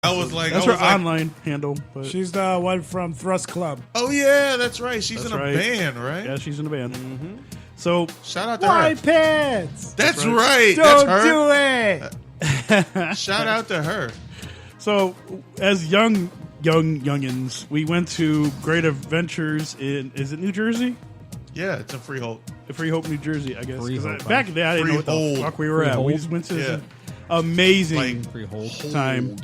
I was like, that's her online handle. But she's the one from Thrust Club. Oh yeah, that's right. She's in a band, right? Yeah, she's in a band. Mm-hmm. So shout out to White her. Pants. That's right. Don't that's do it. Shout out to her. So as youngins, we went to Great Adventures in, is it New Jersey? Yeah, it's in Freehold. Freehold, New Jersey, I guess. Freehold, back then, I didn't know what the fuck we were at. We just went to this amazing time.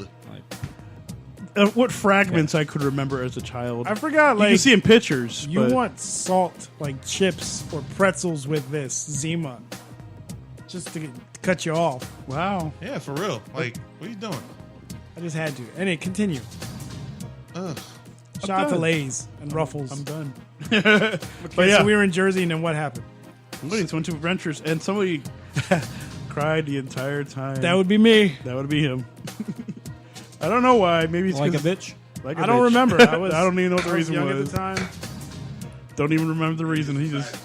What fragments I could remember as a child. I forgot, like... You can see in pictures. You want salt, like chips or pretzels with this, ZIMA. Just to cut you off. Wow. Yeah, for real. Like, what are you doing? I just had to. Anyway, continue. Ugh. Shout out to Lay's and Ruffles. I'm done. Okay, but yeah. So we were in Jersey, and then what happened? We just went to Adventures, and somebody cried the entire time. That would be me. That would be him. I don't know why. Maybe it's like a bitch. Like I don't remember. I don't even know what the reason young was. At the time. Don't even remember the reason. He just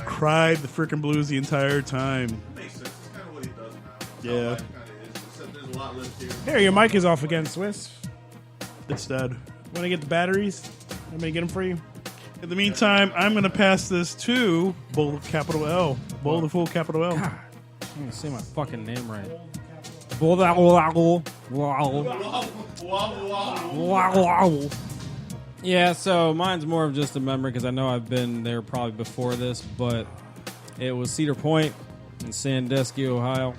cried the freaking blues the entire time. Makes sense. It's kind of what he does now. Yeah. Except there's a lot less here. Here, your mic is off again, Swiss. It's dead. Want to get the batteries? Want me to get them for you? In the meantime, I'm going to pass this to Bull capital L. Bull the Fool capital L. God, I can't say my fucking name right. Yeah, so mine's more of just a memory because I know I've been there probably before this, but it was Cedar Point in Sandusky, Ohio.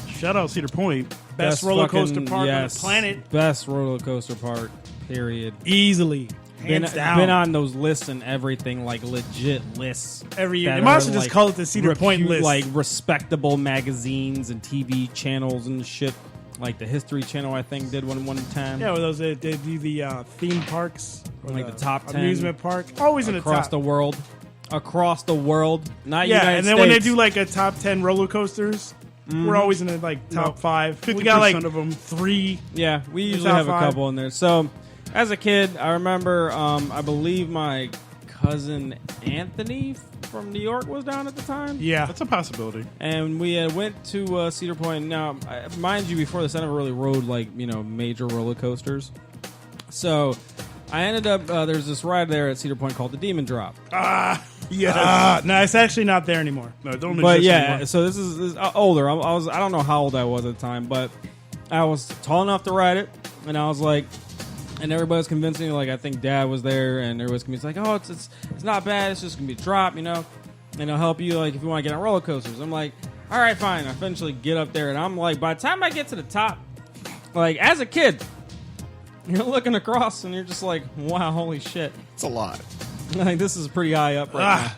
Shout out Cedar Point. Best roller coaster park on the planet. Best roller coaster park, period. Easily. Hands down. Been on those lists and everything, like legit lists. Every year. They must have just called it the Cedar Point list. Like respectable magazines and TV channels and shit. Like the History Channel, I think, did one time. Yeah, well, those they do the theme parks. Like the top 10. Amusement park. Always in the top. Across the world. Across the world. Not yeah, United and then States. when they do like a top 10 roller coasters, we're always in the like top 5. We got like of them. 3. Yeah, we usually have a couple in there. So, as a kid, I remember, I believe my cousin Anthony from New York was down at the time. Yeah, that's a possibility. And we went to Cedar Point. Now, mind you, before this, I never really rode like major roller coasters. So, I ended up there's this ride there at Cedar Point called the Demon Drop. Yeah. No, it's actually not there anymore. No, it don't but exist yeah, anymore. so this is older. I don't know how old I was at the time, but I was tall enough to ride it, and I was like, and everybody was convincing me, like I think Dad was there, and everybody's gonna be like, oh, it's not bad, it's just gonna be a drop, and it'll help you like if you want to get on roller coasters. I'm like, all right, fine. I eventually get up there, and I'm like, by the time I get to the top, like as a kid, you're looking across, and you're just like, wow, holy shit, it's a lot. Like this is pretty high up right now.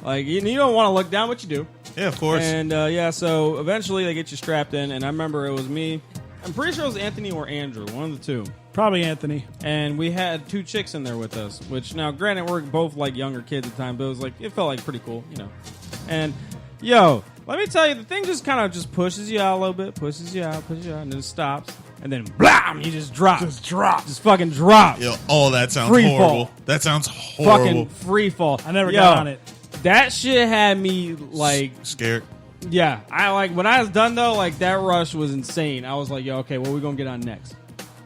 Like you don't want to look down, but you do. Yeah, of course. And so eventually they get you strapped in, and I remember it was me. I'm pretty sure it was Anthony or Andrew, one of the two. Probably Anthony. And we had 2 chicks in there with us, which now, granted, we're both like younger kids at the time, but it was like it felt like pretty cool, And let me tell you, the thing just kind of just pushes you out a little bit, pushes you out, and then stops. And then, blam, you just drop. Just fucking drop. Yo, that sounds free horrible. Fall. That sounds horrible. Fucking free fall. I never got on it. That shit had me, like... scared. Yeah. When I was done, though, like, that rush was insane. I was like, yo, okay, what are we going to get on next?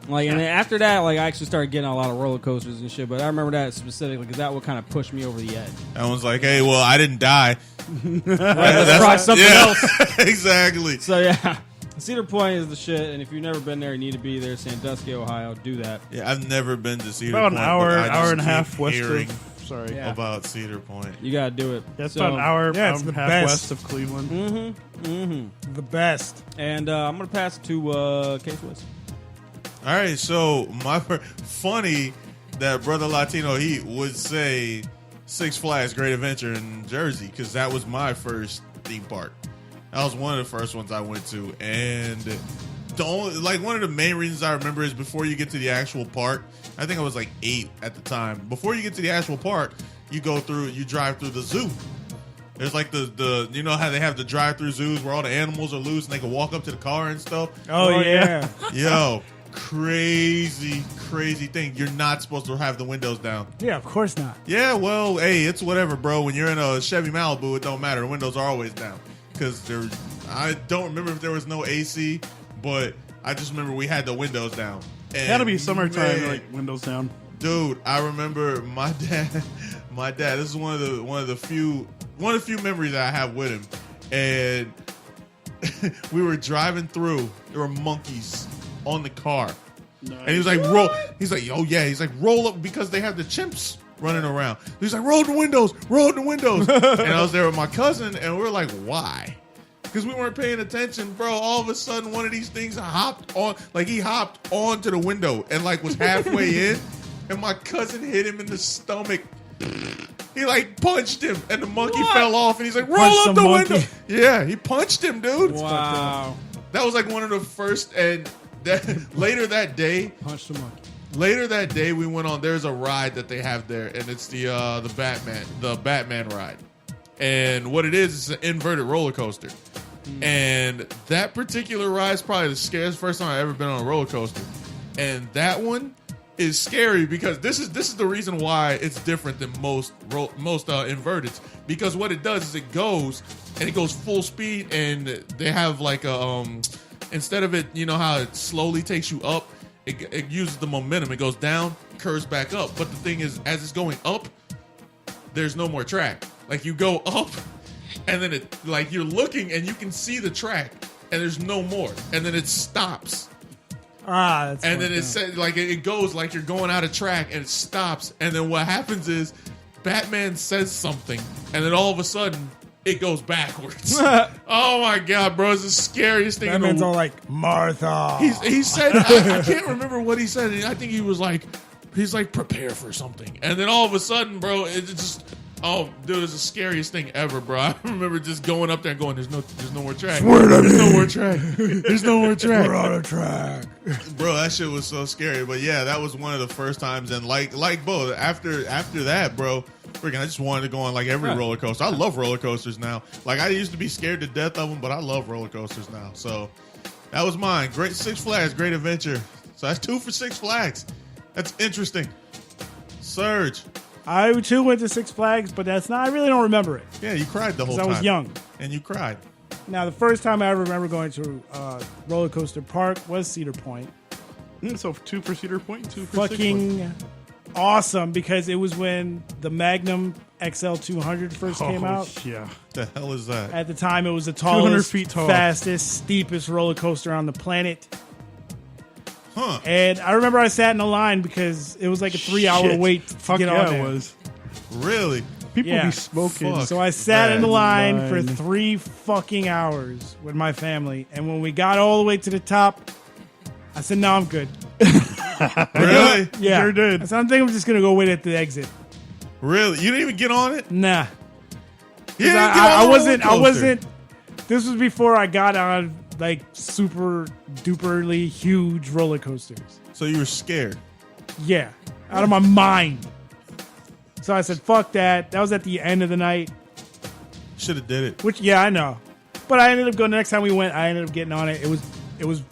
Like, and then after that, like, I actually started getting on a lot of roller coasters and shit, but I remember that specifically because that would kind of push me over the edge. That one's like, hey, well, I didn't die. Let's try something else. Exactly. So, yeah. Cedar Point is the shit, and if you've never been there, you need to be there. Sandusky, Ohio. Do that. Yeah, I've never been to Cedar about Point. About an hour and a keep half west hearing about Cedar Point. You got to do it. That's about an hour and a half best. west of Cleveland. The best. And I'm going to pass it to K-Swiss. All right, so funny that Brother Latino Heat would say Six Flags Great Adventure in Jersey because that was my first theme park. That was one of the first ones I went to, and one of the main reasons I remember is before you get to the actual park. I think I was like 8 at the time. Before you get to the actual park, you drive through the zoo. There's like the how they have the drive-through zoos where all the animals are loose and they can walk up to the car and stuff. Oh yeah. Yo, crazy thing. You're not supposed to have the windows down. Yeah, of course not. Yeah, well, hey, it's whatever, bro. When you're in a Chevy Malibu, it don't matter. The windows are always down. Because I don't remember if there was no AC, but I just remember we had the windows down. Gotta be summertime, like windows down. Dude, I remember my dad. This is one of the few memories that I have with him, and we were driving through. There were monkeys on the car, and he was like, "Roll." He's like, "Oh yeah." He's like, "Roll up," because they have the chimps running around. He's like, "Roll the windows, roll the windows." And I was there with my cousin, and we were like, "Why?" Because we weren't paying attention, bro. All of a sudden, one of these things hopped onto the window and like was halfway in, and my cousin hit him in the stomach. He like punched him, and the monkey fell off, and he's like, "Roll up the window." Yeah, he punched him, dude. Wow. That was like one of the first, and later that day, Punched the monkey. Later that day, we went on. There's a ride that they have there, and it's the Batman ride. And what it is an inverted roller coaster. And that particular ride is probably the scariest first time I've ever been on a roller coaster. And that one is scary because this is the reason why it's different than most inverteds. Because what it does is it goes full speed, and they have like a instead of it, you know how it slowly takes you up, it uses the momentum. It goes down, curves back up. But the thing is, as it's going up, there's no more track. Like you go up, and then it like you're looking and you can see the track, and there's no more, and then it stops. That's and then it says like it goes like you're going out of track, and it stops, and then what happens is Batman says something, and then all of a sudden it goes backwards. Oh my god, bro! It's the scariest thing. Batman's all like, "Martha." He said, I can't remember what he said. I think he was like, prepare for something, and then all of a sudden, bro, it just. Oh, dude, it's the scariest thing ever, bro. I remember just going up there and going, there's no more track. There's no more track. There's no more track. We're on a track. Bro, that shit was so scary. But yeah, that was one of the first times. And like Bo, after that, bro, freaking, I just wanted to go on like every roller coaster. I love roller coasters now. Like I used to be scared to death of them, but I love roller coasters now. So that was mine. Great Six Flags, great adventure. So that's 2 for Six Flags. That's interesting. Surge. I too went to Six Flags, but I really don't remember it. Yeah, you cried the whole time. I was young. And you cried. Now, the first time I ever remember going to roller coaster park was Cedar Point. So 2 for Cedar Point, 2 for Fucking awesome, because it was when the Magnum XL 200 first came out. Yeah. The hell is that? At the time, it was the 200 tallest, feet tall, fastest, steepest roller coaster on the planet. Huh. And I remember I sat in a line because it was like a 3-hour wait to get on there. It was. Really? People be smoking. Fuck. So I sat in the line Line. for 3 fucking hours with my family. And when we got all the way to the top, I said, "No, I'm good." Really? Yeah. Sure did. I said, "I think I'm just going to go wait at the exit." Really? You didn't even get on it? Nah. You didn't get on I the wasn't. roller coaster? This was before I got on like super duperly huge roller coasters. So you were scared? Yeah, out of my mind. So I said, "Fuck that." That was at the end of the night. Should have did it. Which, yeah, I know. But I ended up going. The next time we went, I ended up getting on it. It was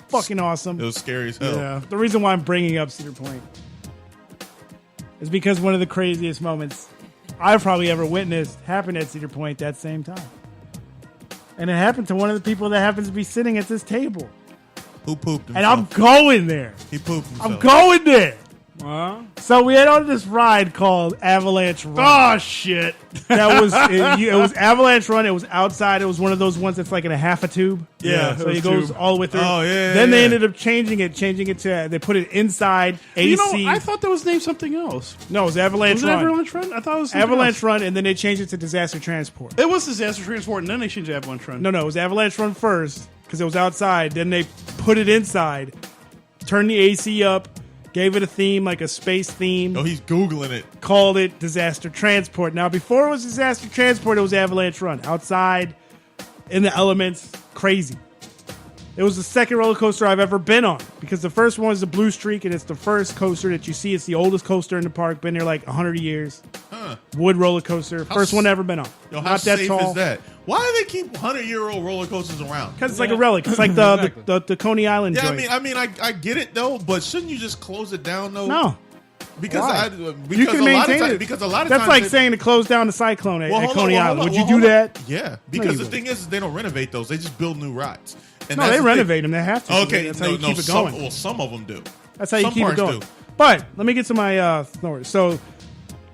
fucking awesome. It was scary as hell. Yeah. The reason why I'm bringing up Cedar Point is because one of the craziest moments I've probably ever witnessed happened at Cedar Point that same time. And it happened to one of the people that happens to be sitting at this table. Who pooped himself? And I'm going there. He pooped himself. I'm going there. So we had on this ride called Avalanche Run. Oh, shit. That was it was Avalanche Run. It was outside. It was one of those ones that's like in a half a tube. Yeah, So it goes all the way through. Oh, yeah. Then they ended up changing it to they put it inside AC. You know, I thought that was named something else. No, it was Avalanche Was it Run. Avalanche Run? I thought it was something Avalanche else. Run, and then they changed it to Disaster Transport. It was Disaster Transport, and then they changed to Avalanche Run. No, it was Avalanche Run first because it was outside. Then they put it inside, turned the AC up, gave it a theme, like a space theme. Oh, he's Googling it. Called it Disaster Transport. Now, before it was Disaster Transport, it was Avalanche Run. Outside, in the elements, crazy. It was the second roller coaster I've ever been on because the first one was the Blue Streak, and it's the first coaster that you see. It's the oldest coaster in the park. Been there like 100 years. Huh. Wood roller coaster. First one ever been on. Yo, how Not that safe tall. is that? Why do they keep 100-year-old roller coasters around? Because it's like a relic. It's like the Coney Island Yeah, joint. I get it though, but shouldn't you just close it down though? No. because Why? because You can a lot of maintain times, it. because a lot of That's times like they- saying to close down the Cyclone at hold on, Coney hold Island. on, Would well, you do hold on. that? Yeah, because the you thing is, they don't renovate those; they just build new rides. And No, that's they the renovate them. They have to. thing. Okay, That's how you keep it some, going. well, some of them do. That's how you Some keep it parks going. do. But let me get to my story. So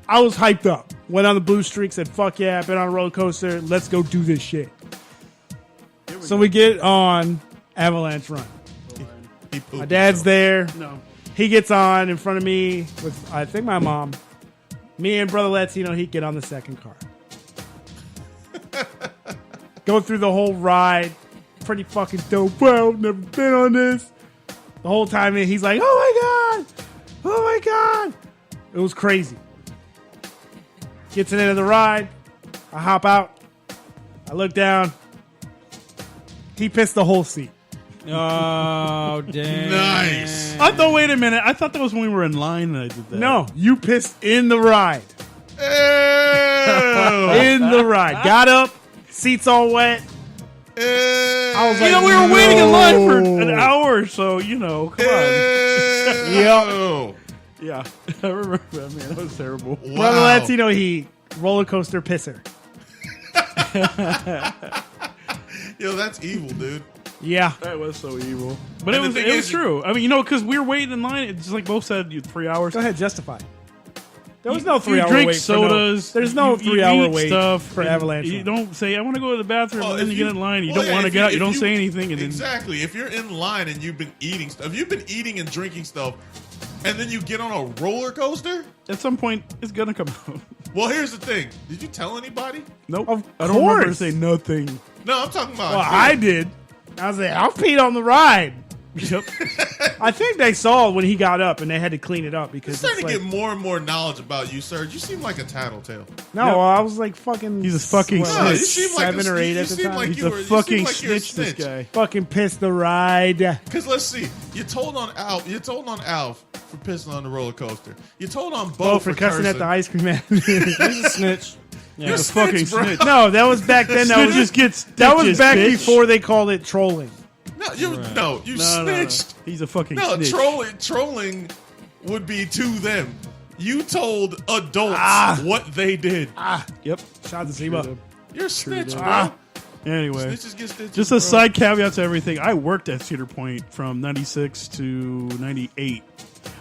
I was hyped up. Went on the blue streak. Said, "Fuck yeah! Been on a roller coaster. Let's go do this shit." So we get on Avalanche Run. My dad's there. No. He gets on in front of me with, I think, my mom. Me and Brother Latino, he get on the second car. Go through the whole ride. Pretty fucking dope. Wow, never been on this. The whole time he's like, oh my God. Oh my God. It was crazy. Gets to the end of the ride. I hop out. I look down. He pissed the whole seat. Oh, damn. Nice. I thought. Wait a minute. I thought that was when we were in line that I did that. No, you pissed in the ride. Ew. In the ride. Got up. Seats all wet. I was like, we were waiting in line for an hour, so come on. Yep. Yeah, I remember that, man. That was terrible. Wow. Brother Latino, he roller coaster pisser. Yo, that's evil, dude. Yeah. That was so evil, but And it the thing was is- true. I mean, because we were waiting in line. It's just like both said, 3 hours. Go ahead, justify. There was no 3 hour drink wait. sodas. There's no you 3 hour eat wait stuff for and Avalanche. You Run. don't say, "I want to go to the bathroom," Well, and then if you get in line. You don't want to if get out. You if don't say anything, and then exactly. If you're in line and you've been eating stuff, if you've been eating and drinking stuff, and then you get on a roller coaster. at some point it's gonna come out. Well, here's the thing. Did you tell anybody? Nope. Of I don't remember to course. say nothing. No, I'm talking about. Well, I did. I was like, I'll pee on the ride. Yep. I think they saw when he got up and they had to clean it up I'm because starting it's to like, get more and more knowledge about you, sir. You seem like a tattletale. no, Yep. I was like fucking. He's a fucking what, snitch. No, It's you seem like 7 or 8 you at the seem time. like He's you a were, you fucking seem like you're a snitch. This guy. Fucking pissed the ride. Because let's see, you told on Alf. You told on Alf for pissing on the roller coaster. You told on Bo Oh, for cussing at the ice cream man. He's a snitch. You're a He's a fucking snitch, bro. snitch. No, that was back then. That was Snitches get that was stitches, back bitch. before they called it trolling. No, you No, snitched. He's a fucking No, snitch. trolling would be to them. You told adults what they did. Yep. Shout out to ZIMA. You're a snitch, bro. Anyway, Snitches get stitches. just a bro. side caveat to everything. I worked at Cedar Point from 96 to 98.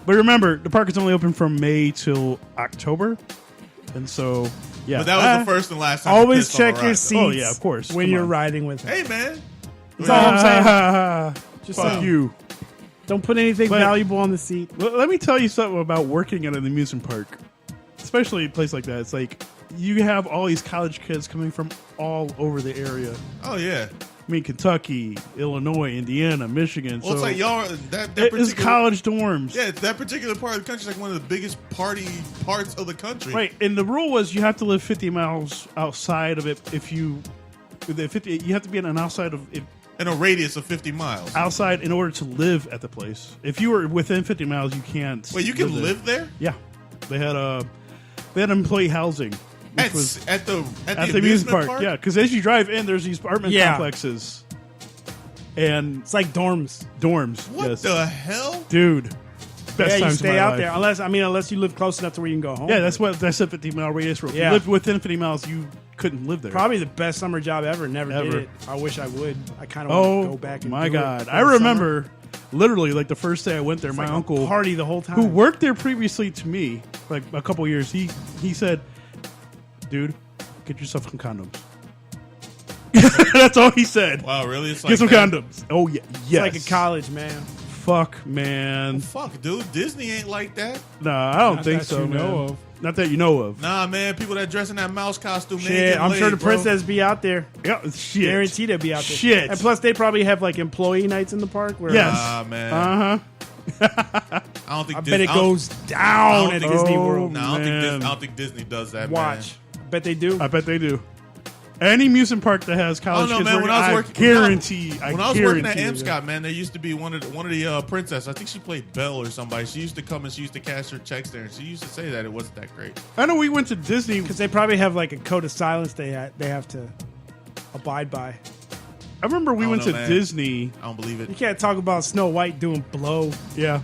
But remember, the park is only open from May till October. And so, yeah. But that was the first and last time. you Always pissed on check a your ride, seats. Oh, yeah, of course. When Come you're on. riding with him. though. Hey, man. That's all I'm saying. Fuck saying. you. Don't put anything But- valuable on the seat. Well, let me tell you something about working at an amusement park, especially a place like that. It's like you have all these college kids coming from all over the area. Oh, yeah. I mean, Kentucky, Illinois, Indiana, Michigan. Well, it's so like y'all, that it's particular, college dorms. Yeah, that particular part of the country is like one of the biggest party parts of the country. Right, and the rule was you have to live 50 miles outside of it. If you, you have to be in an outside of it, In a radius of 50 miles. outside in order to live at the place. If you were within 50 miles, you can't. Wait, you can there. live there? Yeah, they had employee housing, which At, was at the amusement park. Yeah, because as you drive in, there's these apartment Yeah. complexes and It's like dorms. dorms. What yes. the hell? Dude? Best Yeah, you times of stay my out life. there unless you live close enough to where you can go home. Yeah, that's what I said. 50-mile radius rule. If Yeah. you lived within 50 miles, you couldn't live there. Probably the best summer job ever. Never did Ever. it. I wish I would. I kind of want Oh to go back and my do god! it for I the remember literally like the first day I went there. summer. My Like a uncle, party the whole time. who worked there previously to me, like a couple years, he said, "Dude, get yourself some condoms." That's all he said. Wow, really? It's like Get some that? condoms. Oh yeah, It's yes. like a college, man. Fuck, man. Fuck, dude. Disney ain't like that. Nah, I don't Not think that so, you man. know of. Not that you know of. Nah, man. People that dress in that mouse costume, they ain't Shit, getting I'm sure laid, the bro. princess be out there. Yeah, shit. Guaranteed they'd be out there. Shit. And plus, they probably have like employee nights in the park. Where Yes. Nah, man. Uh huh. I don't think. I Dis- bet it I don't- goes I down don't at think- Disney Oh, World. Nah, I don't think. man. I don't think Disney does that. Watch. I bet they do. I bet they do. Any amusement park that has college know, kids man. working, When I was I working- guarantee. When I was working at guarantee it. Amscot, man, there used to be one of the princesses. I think she played Belle or somebody. She used to come and she used to cash her checks there, and she used to say that it wasn't that great. I know we went to Disney. Because they probably have like a code of silence they have to abide by. I remember we I don't went know, to man. Disney. I don't believe You it. can't talk about Snow White doing blow Yeah.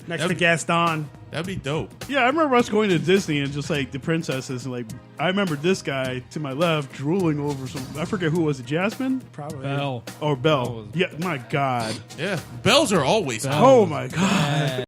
next to Gaston. That'd be dope. Yeah, I remember us going to Disney and just like the princesses, and like I remember this guy to my left drooling over some. I forget who was it, Jasmine Probably. Bell. or That Belle? was Yeah, my God. Yeah, bells are always hot. Oh my God.